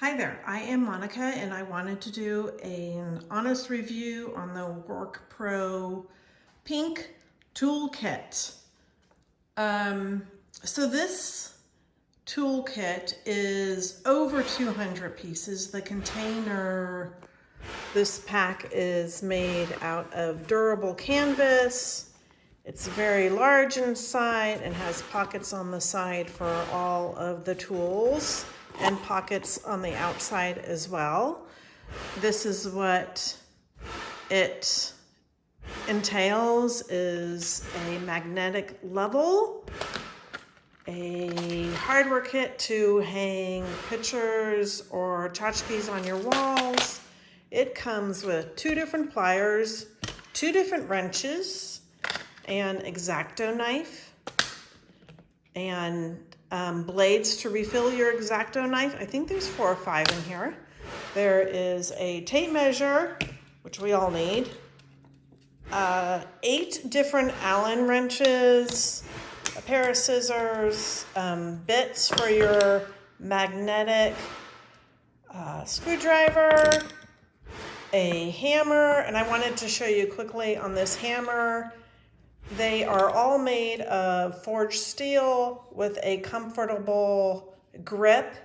Hi there, I am Monica and I wanted to do an honest review on the WORKPRO Pink Toolkit. So this toolkit is over 200 pieces. The container, this pack is made out of durable canvas. It's very large inside and has pockets on the side for all of the tools and pockets on the outside as well. This is what it entails: is a magnetic level, a hardware kit to hang pictures or tchotchkes on your walls. It comes with 2 different pliers, 2 different wrenches, an X-Acto knife, and blades to refill your X-Acto knife. I think there's 4 or 5 in here. There is a tape measure, which we all need, 8 different Allen wrenches, a pair of scissors, bits for your magnetic screwdriver, a hammer, and I wanted to show you quickly on this hammer. They are all made of forged steel with a comfortable grip,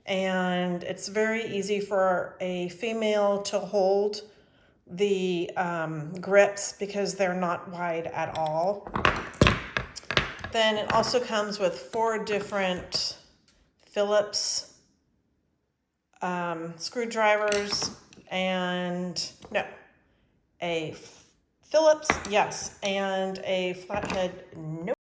and it's very easy for a female to hold the grips because they're not wide at all. Then it also comes with 4 different Phillips screwdrivers and a Phillips, yes, and a flathead, nope.